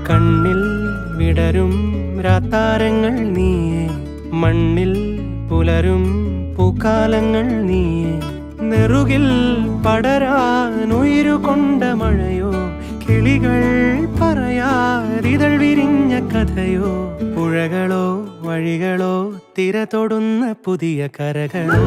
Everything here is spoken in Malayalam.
കണ്ണിൽ വിടരും രാത്താരങ്ങൾ നീയേ, മണ്ണിൽ പുലരും പൂക്കാലങ്ങൾ നീയേ. നെറുകിൽ പടരാൻ ഉയരുകൊണ്ട മഴയോ, കിളികൾ പറയാതിതൾ വിരിഞ്ഞ കഥയോ. പുഴകളോ വഴികളോ തിര തൊടുന്ന പുതിയ കരകളോ.